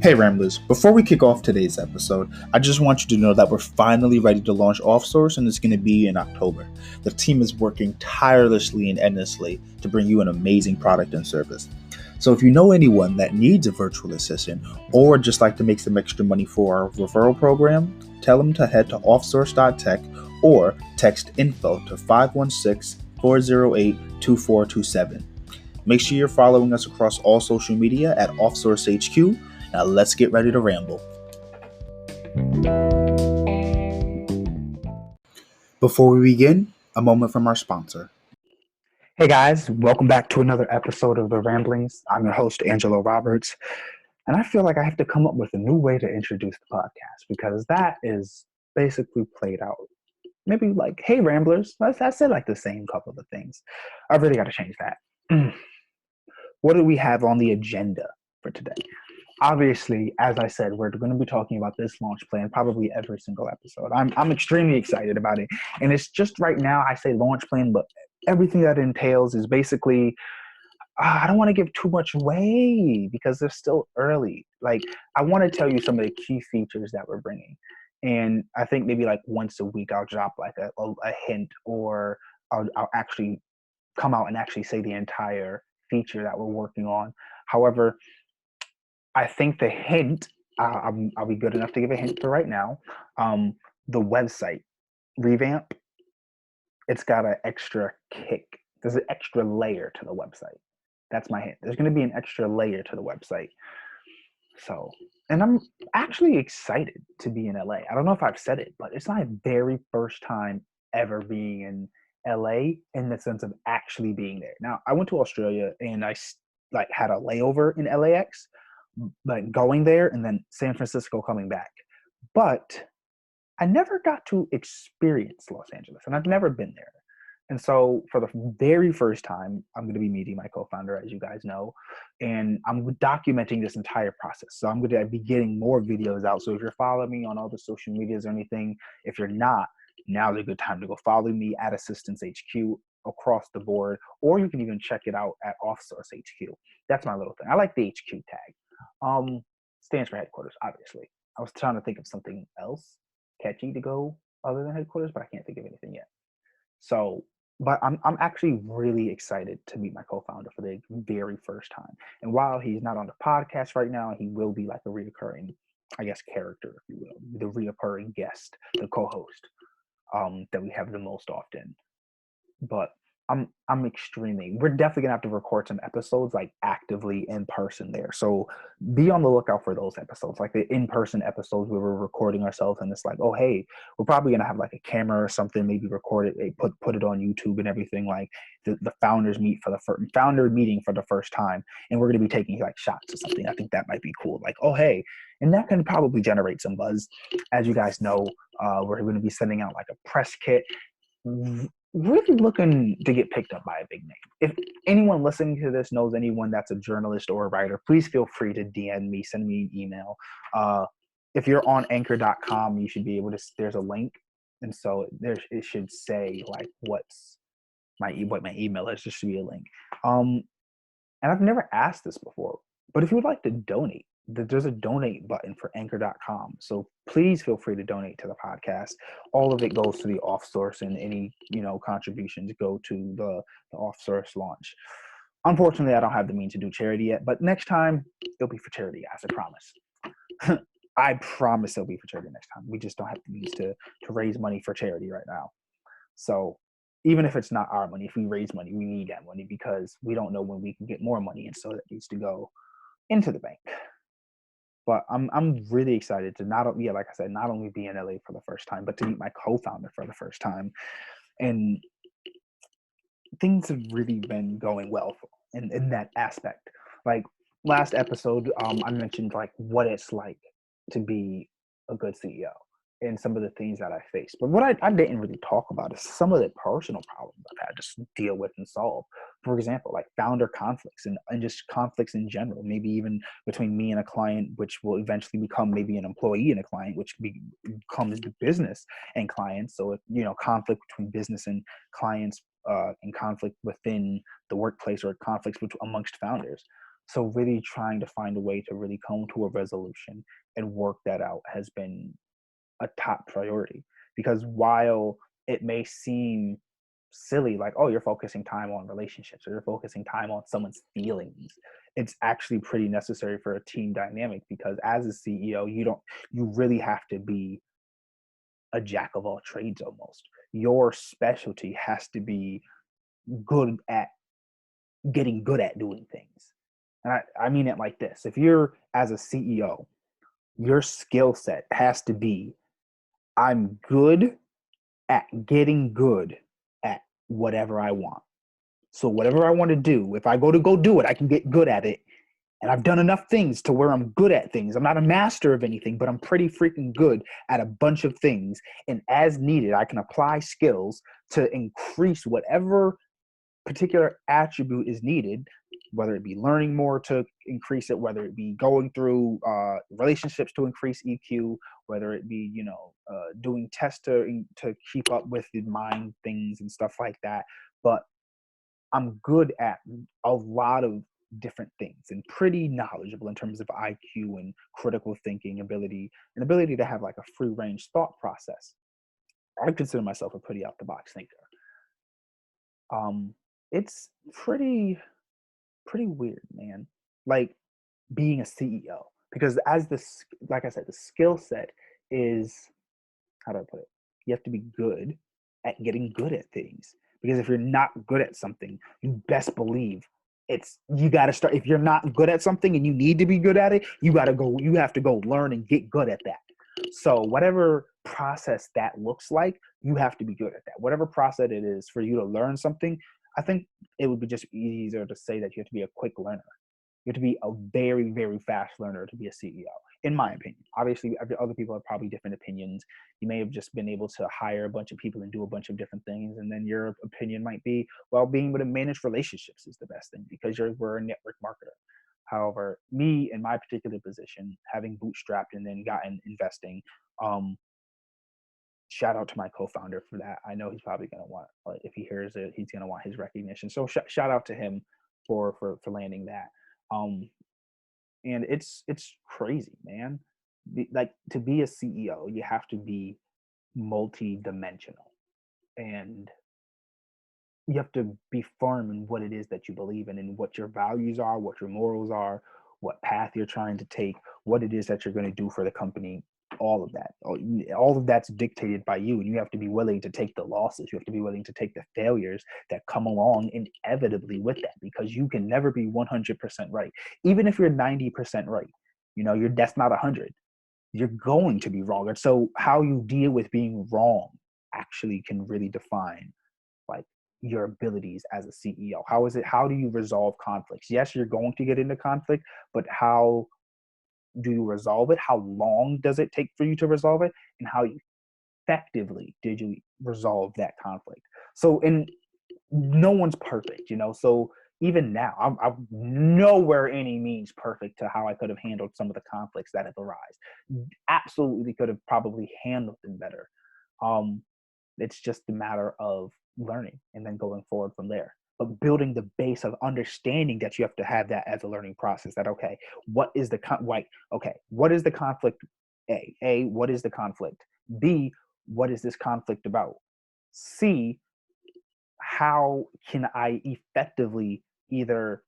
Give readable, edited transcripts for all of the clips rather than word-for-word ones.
Hey Ramblers, before we kick off today's episode, I just want you to know that we're finally ready to launch OffSource and it's going to be in October. The team is working tirelessly and endlessly to bring you an amazing product and service. So if you know anyone that needs a virtual assistant or just like to make some extra money for our referral program, tell them to head to offsource.tech or text info to 516-408-2427. Make sure you're following us across all social media at OffSourceHQ. Now let's get ready to ramble. Before we begin, a moment from our sponsor. Hey guys, welcome back to another episode of The Ramblings. I'm your host, Angelo Roberts, and I feel like I have to come up with a new way to introduce the podcast because that is basically played out. Maybe like, hey Ramblers, I said like the same couple of things. I really got to change that. What do we have on the agenda for today? Obviously, as I said, we're going to be talking about this launch plan probably every single episode. I'm extremely excited about it. And it's just right now, I say launch plan, but everything that entails is basically, I don't want to give too much away because they're still early. Like, I want to tell you some of the key features that we're bringing. And I think maybe like once a week, I'll drop like a hint, or I'll actually come out and actually say the entire feature that we're working on. However, I think the hint, I'll be good enough to give a hint for right now. The website revamp, it's got an extra kick. There's an extra layer to the website. That's my hint. There's going to be an extra layer to the website. So, and I'm actually excited to be in LA. I don't know if I've said it, but it's my very first time ever being in LA in the sense of actually being there. Now, I went to Australia and I like had a layover in LAX, like going there and then San Francisco coming back. But I never got to experience Los Angeles and I've never been there. And so for the very first time, I'm going to be meeting my co-founder, as you guys know, and I'm documenting this entire process. So I'm going to be getting more videos out. So if you're following me on all the social medias or anything, if you're not, now's a good time to go follow me at Assistance HQ across the board, or you can even check it out at Offsource HQ. That's my little thing. I like the HQ tag. Stands for headquarters, obviously. I was trying to think of something else catchy to go other than headquarters, but I can't think of anything yet. So, but I'm actually really excited to meet my co-founder for the very first time. And while he's not on the podcast right now, he will be like a reoccurring, I guess, character, if you will, the reoccurring guest, the co-host that we have the most often. But we're definitely gonna have to record some episodes like actively in person there. So be on the lookout for those episodes, like the in-person episodes where we're recording ourselves and it's like, oh hey, we're probably gonna have like a camera or something, maybe record it, put it on YouTube and everything, like the founders meet for the founder meeting for the first time, and we're gonna be taking like shots or something. I think that might be cool. Like, oh hey, and that can probably generate some buzz. As you guys know, we're gonna be sending out like a press kit. Really looking to get picked up by a big name. If anyone listening to this knows anyone that's a journalist or a writer, please feel free to DM me, send me an email. If you're on anchor.com, you should be able to, there's a link. And so it should say like what my email is. There should be a link. And I've never asked this before, but if you would like to donate, there's a donate button for anchor.com. So please feel free to donate to the podcast. All of it goes to the OffSource, and any, contributions go to the OffSource launch. Unfortunately, I don't have the means to do charity yet, but next time it'll be for charity, guys. I promise. I promise it'll be for charity next time. We just don't have the means to raise money for charity right now. So even if it's not our money, if we raise money, we need that money because we don't know when we can get more money. And so that needs to go into the bank. But I'm really excited to not only be in LA for the first time, but to meet my co-founder for the first time. And things have really been going well in that aspect. Like last episode, I mentioned like what it's like to be a good CEO and some of the things that I faced. But what I didn't really talk about is some of the personal problems I've had to deal with and solve. For example, like founder conflicts and just conflicts in general, maybe even between me and a client, which will eventually become maybe an employee and a client, which becomes the business and clients. So, conflict between business and clients, and conflict within the workplace, or conflicts amongst founders. So really trying to find a way to really come to a resolution and work that out has been a top priority. Because while it may seem silly, like, oh, you're focusing time on relationships or you're focusing time on someone's feelings, it's actually pretty necessary for a team dynamic, because as a CEO, you really have to be a jack of all trades almost. Your specialty has to be good at getting good at doing things. And I mean it like this. If you're as a CEO, your skill set has to be, I'm good at getting good at whatever I want. So whatever I want to do, if I go do it, I can get good at it. And I've done enough things to where I'm good at things. I'm not a master of anything, but I'm pretty freaking good at a bunch of things. And as needed, I can apply skills to increase whatever particular attribute is needed, whether it be learning more to increase it, whether it be going through relationships to increase EQ, whether it be doing tests to keep up with the mind things and stuff like that. But I'm good at a lot of different things and pretty knowledgeable in terms of IQ and critical thinking ability and ability to have like a free range thought process. I consider myself a pretty out the box thinker. It's pretty weird, man. Like being a CEO, because as this, like I said, the skill set is, how do I put it? You have to be good at getting good at things. Because if you're not good at something, you best believe you got to start. If you're not good at something and you need to be good at it, you have to go learn and get good at that. So whatever process that looks like, you have to be good at that. Whatever process it is for you to learn something, I think it would be just easier to say that you have to be a quick learner. You have to be a very, very fast learner to be a CEO, in my opinion. Obviously, other people have probably different opinions. You may have just been able to hire a bunch of people and do a bunch of different things. And then your opinion might be, well, being able to manage relationships is the best thing because we're a network marketer. However, me in my particular position, having bootstrapped and then gotten investing, shout out to my co-founder for that. I know he's probably going to want, if he hears it, he's going to want his recognition. So shout out to him for landing that. And it's crazy, man. Like to be a CEO, you have to be multi-dimensional, and you have to be firm in what it is that you believe in and what your values are, what your morals are, what path you're trying to take, what it is that you're going to do for the company. All of that, all of that's dictated by you, and you have to be willing to take the losses. You have to be willing to take the failures that come along inevitably with that, because you can never be 100% right. Even if you're 90% right, that's not 100. You're going to be wrong, and so how you deal with being wrong actually can really define like your abilities as a CEO. How do you resolve conflicts? Yes, you're going to get into conflict, but how do you resolve it? How long does it take for you to resolve it? And how effectively did you resolve that conflict? So, and no one's perfect, so even now, I'm nowhere any means perfect to how I could have handled some of the conflicts that have arisen. Absolutely could have probably handled them better. It's just a matter of learning and then going forward from there. But building the base of understanding that you have to have that as a learning process. That okay, what is the what is the conflict? What is the conflict? B, what is this conflict about? C, how can I effectively either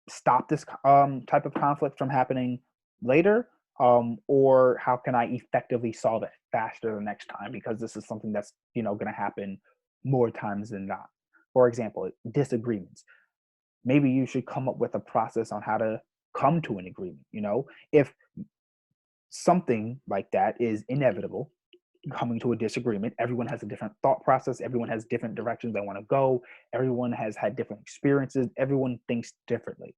stop this type of conflict from happening later, or how can I effectively solve it faster the next time, because this is something that's going to happen more times than not. For example, disagreements. Maybe you should come up with a process on how to come to an agreement. If something like that is inevitable, coming to a disagreement, everyone has a different thought process, everyone has different directions they want to go, everyone has had different experiences, everyone thinks differently.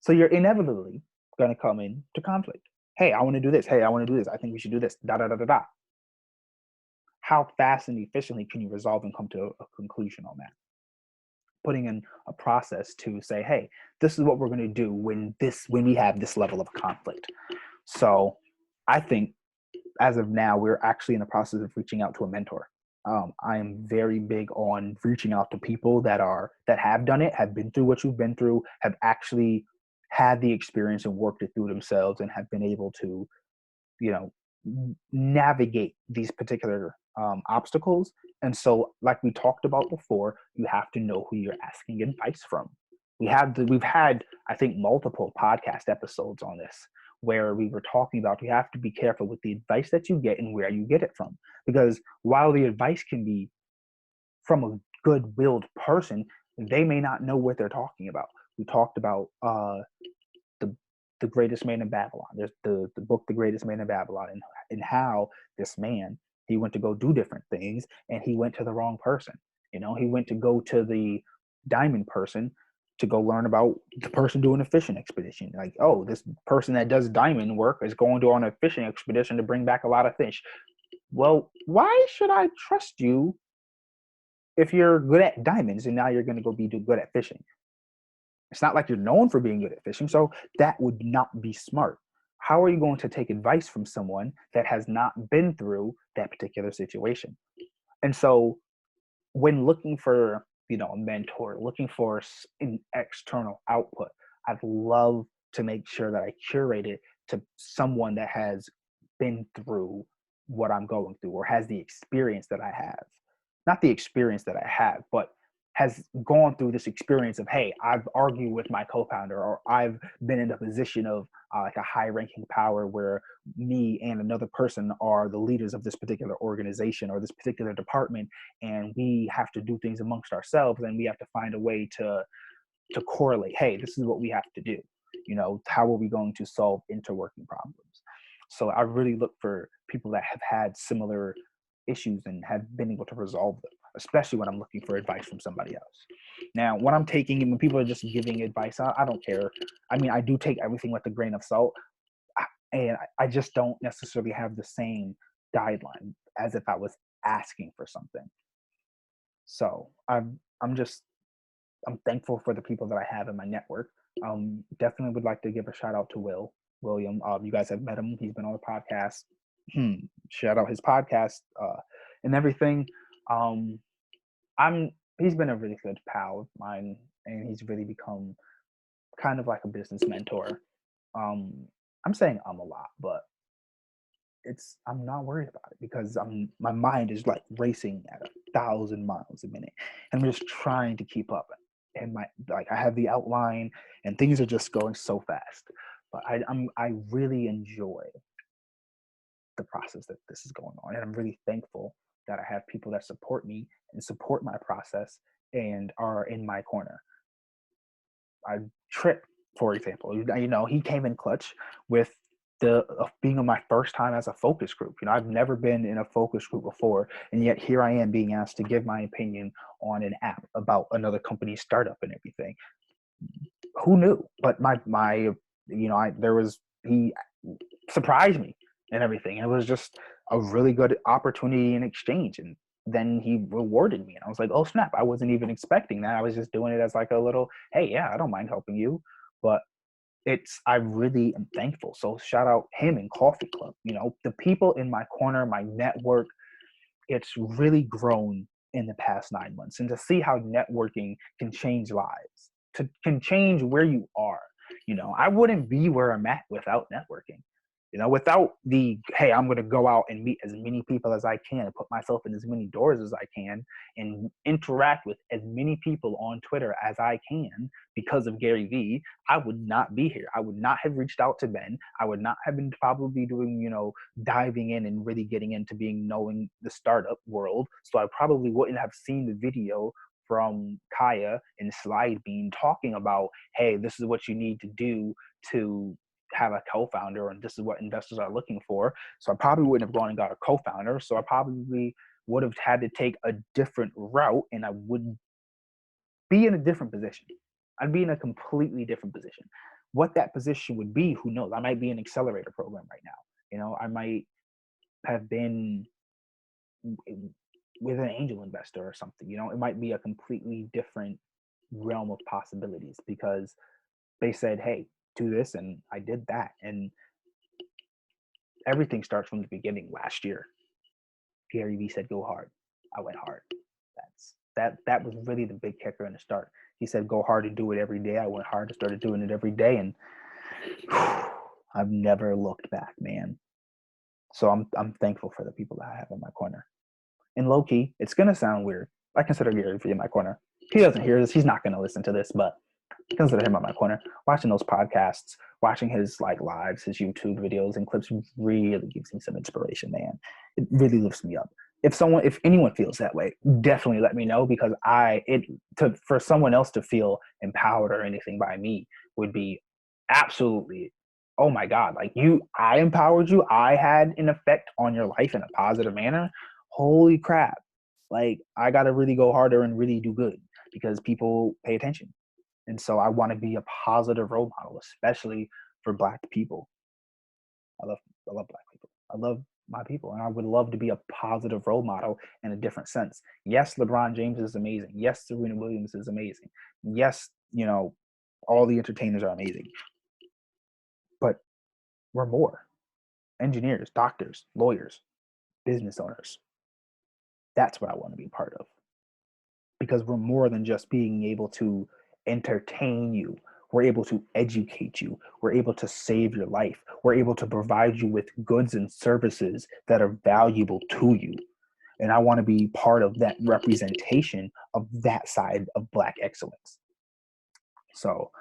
So you're inevitably going to come into conflict. Hey, I want to do this. Hey, I want to do this. I think we should do this. Da da da da da. How fast and efficiently can you resolve and come to a conclusion on that? Putting in a process to say, hey, this is what we're going to do when we have this level of conflict. So I think as of now, we're actually in the process of reaching out to a mentor. I am very big on reaching out to people that have done it, have been through what you've been through, have actually had the experience and worked it through themselves, and have been able to, you know, navigate these particular obstacles. And so, like we talked about before, you have to know who you're asking advice from. We've had, I think, multiple podcast episodes on this where we were talking about you have to be careful with the advice that you get and where you get it from, because while the advice can be from a good-willed person, they may not know what they're talking about. We talked about the the greatest man in Babylon. There's the book The Greatest Man in Babylon, and how this man, he went to go do different things, and he went to the wrong person. He went to go to the diamond person to go learn about the person doing a fishing expedition. Like, oh, this person that does diamond work is going to on a fishing expedition to bring back a lot of fish. Well, why should I trust you if you're good at diamonds and now you're going to go be good at fishing? It's not like you're known for being good at fishing, so that would not be smart. How are you going to take advice from someone that has not been through that particular situation? And so, when looking for a mentor, looking for an external output, I'd love to make sure that I curate it to someone that has been through what I'm going through, or has the experience that I have. Not the experience that I have, but has gone through this experience of, hey, I've argued with my co-founder, or I've been in a position of like a high ranking power where me and another person are the leaders of this particular organization or this particular department, and we have to do things amongst ourselves, and we have to find a way to correlate, hey, this is what we have to do. How are we going to solve interworking problems? So I really look for people that have had similar issues and have been able to resolve them, especially when I'm looking for advice from somebody else. Now, when I'm taking, when people are just giving advice, I don't care. I mean, I do take everything with a grain of salt, and I just don't necessarily have the same guideline as if I was asking for something. So I'm thankful for the people that I have in my network. Definitely would like to give a shout out to William. You guys have met him. He's been on the podcast. Shout out his podcast and everything. Um, he's been a really good pal of mine, and he's really become kind of like a business mentor. Um, I'm saying a lot, but I'm not worried about it because my mind is like racing at 1,000 miles a minute, and I'm just trying to keep up. And I have the outline, and things are just going so fast. But I really enjoy the process that this is going on, and I'm really thankful that I have people that support me and support my process and are in my corner. I Trip, for example, he came in clutch with the being on my first time as a focus group. I've never been in a focus group before, and yet here I am being asked to give my opinion on an app about another company's startup and everything. Who knew? But he surprised me and everything. And it was just a really good opportunity in exchange. And then he rewarded me, and I was like, oh snap, I wasn't even expecting that. I was just doing it as like a little, hey, yeah, I don't mind helping you. But I really am thankful. So shout out him and Coffee Club. The people in my corner, my network, it's really grown in the past 9 months. And to see how networking can change lives, can change where you are. I wouldn't be where I'm at without networking. Without the, hey, I'm going to go out and meet as many people as I can and put myself in as many doors as I can and interact with as many people on Twitter as I can because of Gary Vee, I would not be here. I would not have reached out to Ben. I would not have been probably doing, diving in and really getting into knowing the startup world. So I probably wouldn't have seen the video from Kaya and Slide Bean talking about, hey, this is what you need to do to have a co-founder, and this is what investors are looking for. So I probably wouldn't have gone and got a co-founder. So I probably would have had to take a different route, and I would be in a different position. I'd be in a completely different position. What that position would be, who knows? I might be in an accelerator program right now. I might have been with an angel investor or something. It might be a completely different realm of possibilities because they said, hey, do this, and I did that. And everything starts from the beginning. Last year, Gary Vee said, go hard. I went hard. That was really the big kicker in the start. He said, go hard and do it every day. I went hard and started doing it every day, and I've never looked back, man. So I'm thankful for the people that I have in my corner. And low key, it's gonna sound weird. I consider Gary Vee in my corner. He doesn't hear this. He's not gonna listen to this, but consider him in my corner. Watching those podcasts, watching his like lives, his YouTube videos and clips really gives me some inspiration, man. It really lifts me up. If anyone feels that way, definitely let me know, because for someone else to feel empowered or anything by me would be absolutely, oh my God, like I empowered you. I had an effect on your life in a positive manner. Holy crap. Like I got to really go harder and really do good because people pay attention. And so I want to be a positive role model, especially for Black people. I love Black people. I love my people, and I would love to be a positive role model in a different sense. Yes, LeBron James is amazing. Yes, Serena Williams is amazing. Yes, all the entertainers are amazing. But we're more. Engineers, doctors, lawyers, business owners. That's what I want to be part of. Because we're more than just being able to entertain you. We're able to educate you. We're able to save your life. We're able to provide you with goods and services that are valuable to you. And I want to be part of that representation of that side of Black excellence. So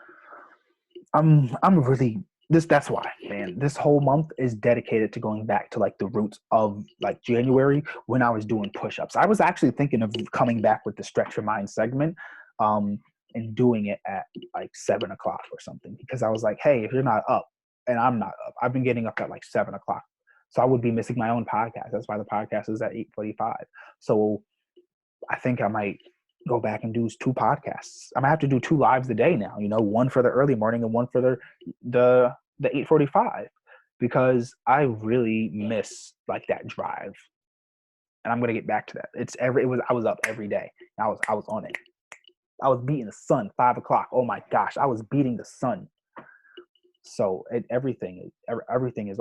I'm really that's why, man, this whole month is dedicated to going back to like the roots of like January when I was doing push-ups. I was actually thinking of coming back with the Stretch Your Mind segment, and doing it at like 7 o'clock or something, because I was like, hey, if you're not up and I'm not up, I've been getting up at like 7 o'clock. So I would be missing my own podcast. That's why the podcast is at 8:45. So I think I might go back and do 2 podcasts. I'm gonna have to do 2 lives a day now. One for the early morning and one for the 8:45, because I really miss like that drive, and I'm gonna get back to that. I was up every day. I was on it. I was beating the sun 5 o'clock. Oh my gosh, I was beating the sun. So everything is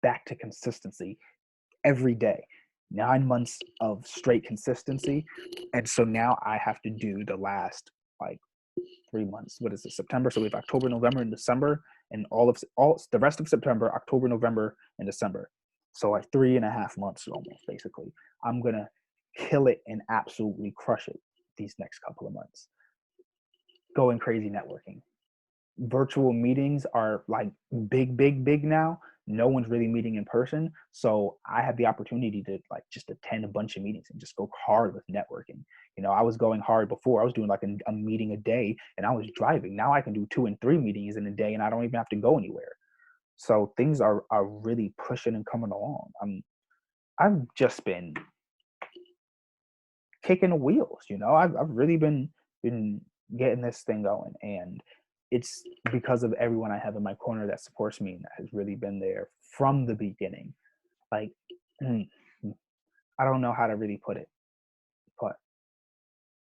back to consistency every day. 9 months of straight consistency. And so now I have to do the last like 3 months. What is it? September. So we have October, November, and December, and all the rest of September, October, November, and December. So like 3.5 months almost, basically. I'm gonna kill it and absolutely crush it these next couple of months. Going crazy networking. Virtual meetings are like big now. No one's really meeting in person, so I had the opportunity to like just attend a bunch of meetings and just go hard with networking. I was going hard before. I was doing like a meeting a day and I was driving. Now I can do 2 and 3 meetings in a day and I don't even have to go anywhere. So things are really pushing and coming along. I've just been kicking the wheels. I've really been getting this thing going, and it's because of everyone I have in my corner that supports me and that has really been there from the beginning. Like, I don't know how to really put it, but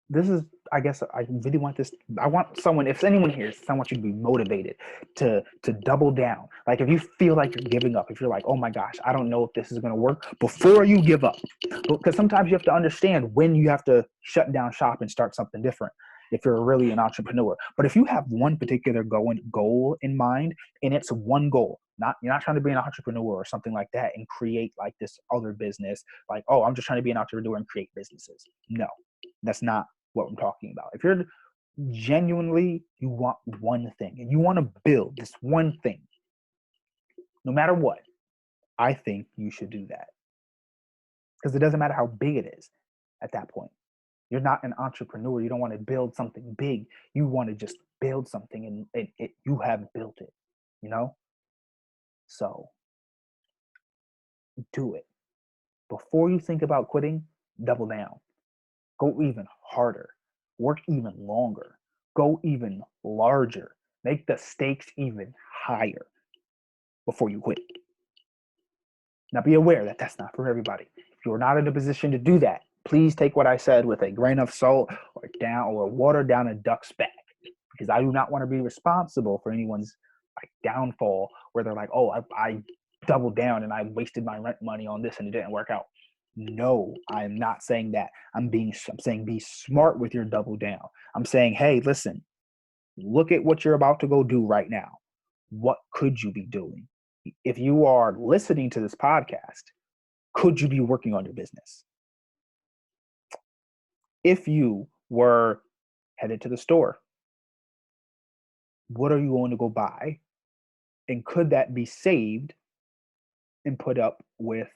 this is, I guess, I really want this. I want someone, if anyone here, I want you to be motivated to double down. Like if you feel like you're giving up, if you're like, oh my gosh, I don't know if this is going to work, before you give up, because sometimes you have to understand when you have to shut down shop and start something different if you're really an entrepreneur. But if you have one particular goal in mind, and it's one goal, you're not trying to be an entrepreneur or something like that and create like this other business, like, oh, I'm just trying to be an entrepreneur and create businesses. No, that's not what I'm talking about. If you're genuinely, you want one thing and you want to build this one thing, no matter what, I think you should do that. Because it doesn't matter how big it is at that point. You're not an entrepreneur. You don't want to build something big. You want to just build something and you have built it, So do it. Before you think about quitting, double down. Go even harder. Work even longer. Go even larger. Make the stakes even higher before you quit. Now be aware that that's not for everybody. If you're not in a position to do that, please take what I said with a grain of salt or water down a duck's back, because I do not want to be responsible for anyone's like downfall where they're like, oh, I doubled down and I wasted my rent money on this and it didn't work out. No, I'm not saying that. I'm saying be smart with your double down. I'm saying, hey, listen, look at what you're about to go do right now. What could you be doing? If you are listening to this podcast, could you be working on your business? If you were headed to the store, what are you going to go buy? And could that be saved and put up with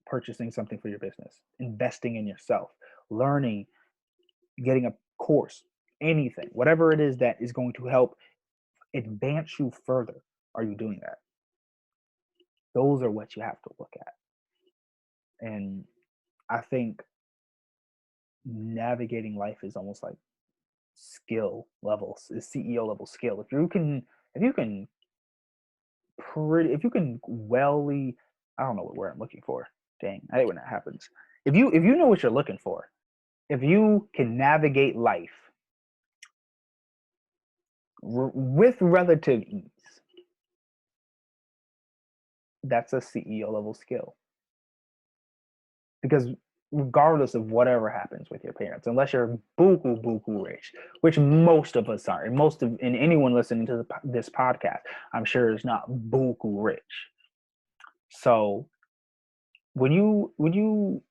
purchasing something for your business, investing in yourself, learning, getting a course, anything, whatever it is that is going to help advance you further? Are you doing that? Those are what you have to look at. And I think navigating life is almost like skill levels, is CEO level skill. If you can welly, I don't know what word I'm looking for. Dang, I hate when that happens. If you know what you're looking for, if you can navigate life with relative ease, that's a CEO level skill. Because regardless of whatever happens with your parents, unless you're buku rich, which most of us are, and anyone listening to this podcast, I'm sure is not buku rich. So when you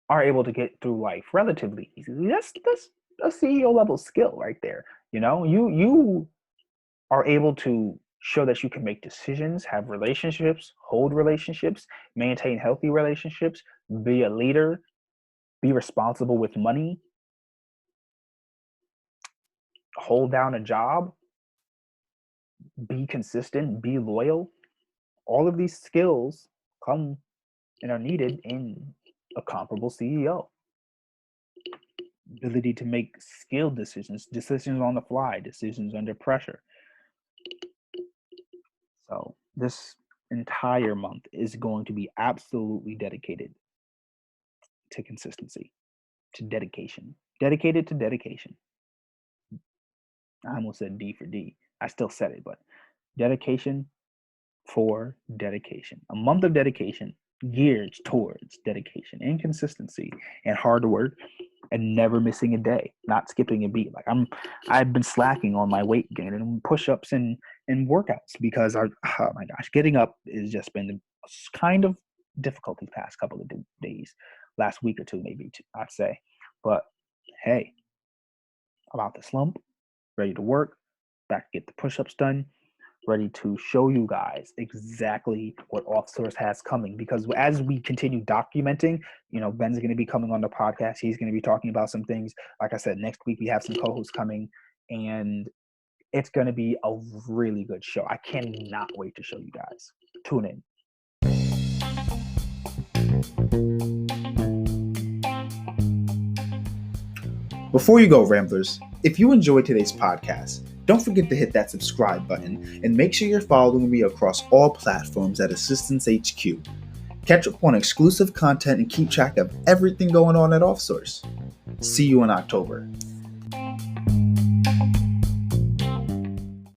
are able to get through life relatively easily, that's a CEO level skill right there. You are able to show that you can make decisions, have relationships, hold relationships, maintain healthy relationships, be a leader, be responsible with money, hold down a job, be consistent, be loyal. All of these skills come and are needed in a comparable CEO. Ability to make skilled decisions on the fly, decisions under pressure. So this entire month is going to be absolutely dedicated to consistency, to dedication. Dedicated to dedication. I almost said D for D. I still said it, but dedication for dedication. A month of dedication geared towards dedication and consistency and hard work and never missing a day, not skipping a beat. I've been slacking on my weight gain and push-ups and workouts because oh my gosh, getting up has just been kind of difficult these past couple of days, last week or two maybe, I'd say. But hey, I'm out the slump, ready to work, back to get the push-ups done, ready to show you guys exactly what Offsource has coming. Because as we continue documenting, Ben's going to be coming on the podcast. He's going to be talking about some things. Like I said, next week we have some co-hosts coming, and it's going to be a really good show. I cannot wait to show you guys. Tune in. Before you go, Ramblers, if you enjoyed today's podcast, don't forget to hit that subscribe button and make sure you're following me across all platforms at Assistance HQ. Catch up on exclusive content and keep track of everything going on at Offsource. See you in October.